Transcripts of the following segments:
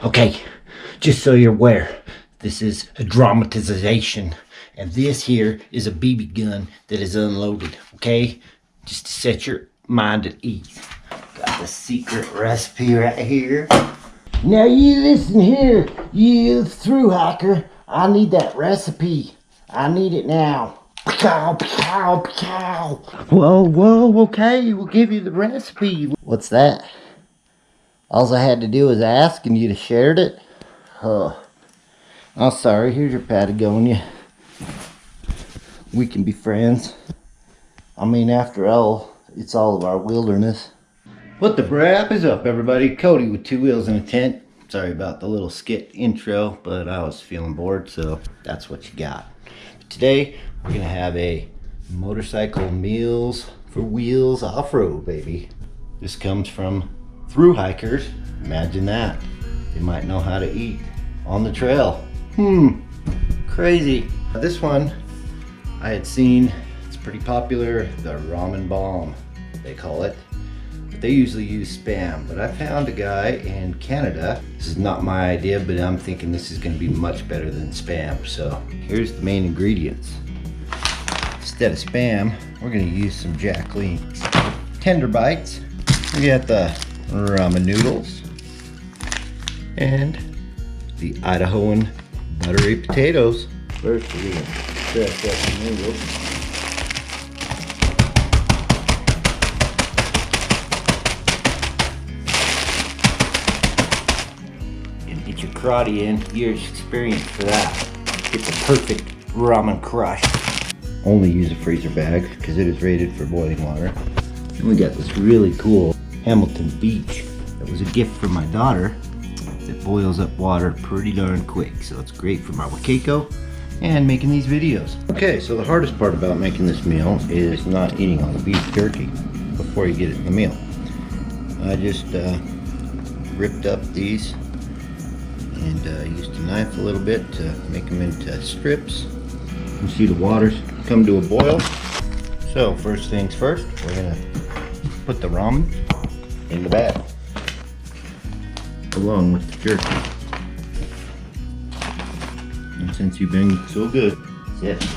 Okay, just so you're aware, this is a dramatization, and this here is a BB gun that is unloaded, okay? Just to set your mind at ease. Got the secret recipe right here. Now you listen here, you through hiker. I need that recipe. I need it now. Pow, pow, pow. Whoa, okay, we'll give you the recipe. What's that? All I had to do was ask and you'd have shared it? Oh, I'm sorry, here's your Patagonia. We can be friends. I mean, after all, it's all of our wilderness. What the brap is up, everybody? Cody with Two Wheels in a Tent. Sorry about the little skit intro, but I was feeling bored, so that's what you got. Today, we're gonna have a motorcycle Meals for Wheels off-road, baby. This comes from through hikers. Imagine that. They might know how to eat on the trail. Crazy. This one I had seen, it's pretty popular, the RAMEN BOMB, they call it. But they usually use Spam, but I found a guy in Canada. This is not my idea, but I'm thinking this is gonna be much better than Spam. So here's the main ingredients. Instead of Spam, we're gonna use some Jack Link's Tender Bites. We got the ramen noodles and the Idahoan buttery potatoes. First, we're gonna crush up the noodles. And get your karate in, years experience for that. Get the perfect ramen crush. Only use a freezer bag because it is rated for boiling water. And we got this really cool Hamilton Beach. That was a gift from my daughter that boils up water pretty darn quick. So it's great for my Wakeko and making these videos. Okay, so the hardest part about making this meal is not eating all the beef jerky before you get it in the meal. I just ripped up these and used a knife a little bit to make them into strips. You see the water's come to a boil. So first things first, we're gonna put the ramen in the bag along with the jerky. And since you've been so good, that's it.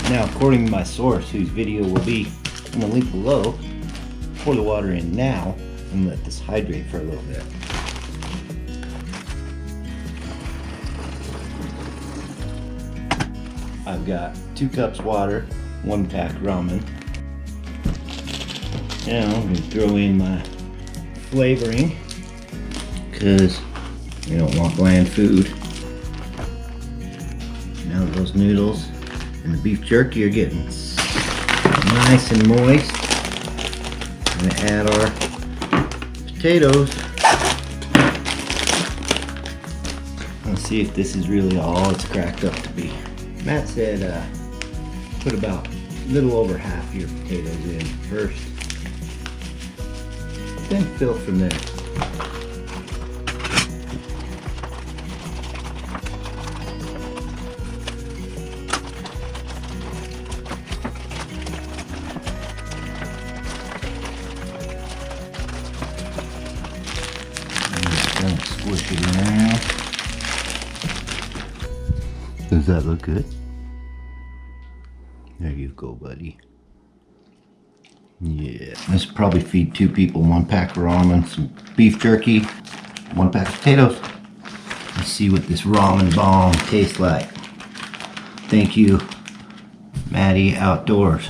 Now, according to my source, whose video will be in the link below, pour the water in now and let this hydrate for a little bit. I've got 2 cups water, 1 pack ramen. Now I'm going to throw in my flavoring because we don't want bland food. Now those noodles and the beef jerky are getting nice and moist, I'm going to add our potatoes. Let's see if this is really all it's cracked up to be. Matt said put about a little over half your potatoes in first, then fill from there. And just squish it around. Does that look good? There you go, buddy. Yeah. This will probably feed 2 people. 1 pack of ramen, some beef jerky, 1 pack of potatoes. Let's see what this ramen bomb tastes like. Thank you, MATTY Outdoors.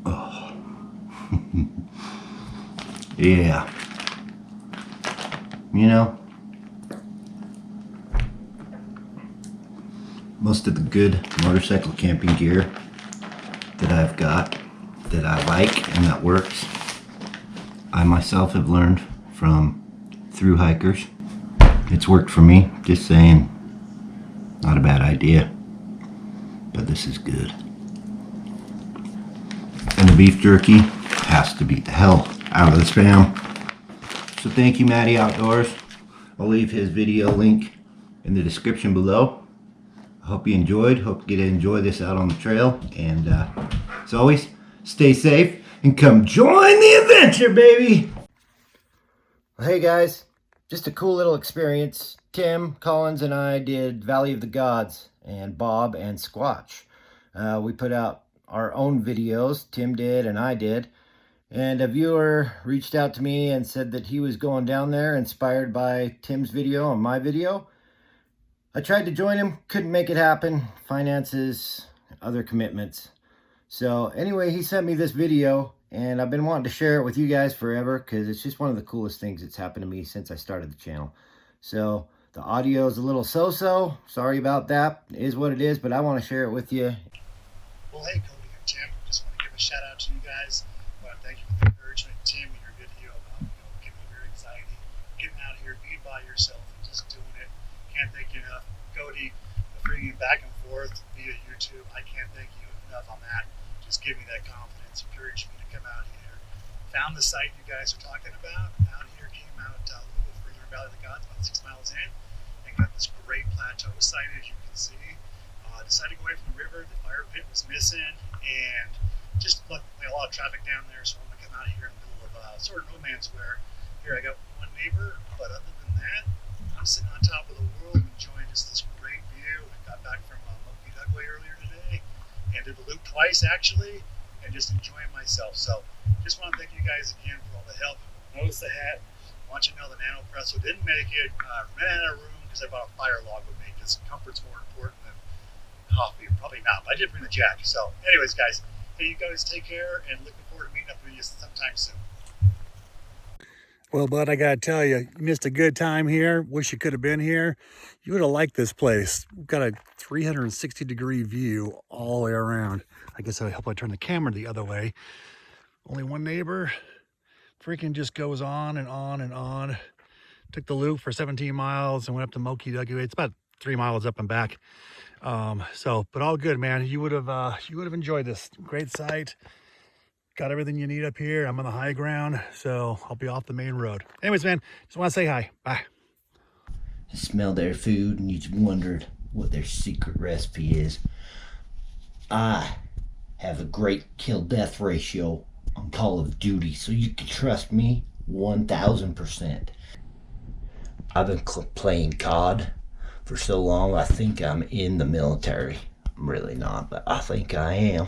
Oh. Yeah. You know, most of the good motorcycle camping gear that I've got, that I like and that works, I myself have learned from through hikers. It's worked for me, just saying. Not a bad idea, but this is good. And the beef jerky has to beat the hell out of the Spam. So thank you, MATTY Outdoors. I'll leave his video link in the description below. I hope you enjoyed. Hope you get to enjoy this out on the trail. And as always, stay safe and come join the adventure, baby. Well, hey guys, just a cool little experience. Tim Collins and I did Valley of the Gods, and Bob and Squatch. We put out our own videos. Tim did and I did. And a viewer reached out to me and said that he was going down there inspired by Tim's video and my video. I tried to join him, couldn't make it happen. Finances, other commitments. So anyway, he sent me this video and I've been wanting to share it with you guys forever because it's just one of the coolest things that's happened to me since I started the channel. So the audio is a little so-so. Sorry about that. It is what it is, but I want to share it with you. Well, hey, Cody and Tim, just want to give a shout out to you guys. I want to thank you for the encouragement. Tim, in your video about giving you your anxiety, getting out here, being by yourself, and just doing it. Can't thank you enough. Cody, bringing back and forth via YouTube, I can't thank you enough on that. Just give me that confidence, encourage me to come out here. Found the site you guys are talking about. Out here, came out a little bit further in Valley of the Gods, about 6 miles in, and got this great plateau site, as you can see. Decided to go away from the river. The fire pit was missing, and just a lot of traffic down there, so I'm going to come out here in the middle of sort of no man's square. Here I got one neighbor, but other than that, I'm sitting on top of the world enjoying just this great view. I got back from Monkey Dugway earlier today and did the loop twice actually, and just enjoying myself. So just want to thank you guys again for all the help. Notice the hat. I want you to know the Nano Presso didn't make it. Ran out of room because I bought a fire log with me because comfort's more important than coffee. Probably not, but I did bring the jack. So anyways, guys, hey, you guys take care and looking forward to meeting up with you sometime soon. Well, bud, I gotta tell you, you missed a good time here. Wish you could have been here. You would have liked this place. We've got a 360-degree view all the way around. I guess I hope I turn the camera the other way. Only one neighbor. Freaking just goes on and on and on. Took the loop for 17 miles and went up to Monkey Dugway. It's about 3 miles up and back. But all good, man. You would have enjoyed this. Great site. Got everything you need up here. I'm on the high ground, so I'll be off the main road. Anyways, man, just want to say hi. Bye. I smelled their food and you wondered what their secret recipe is. I have a great kill-death ratio on Call of Duty, so you can trust me 1000%. I've been playing COD for so long, I think I'm in the military. I'm really not, but I think I am.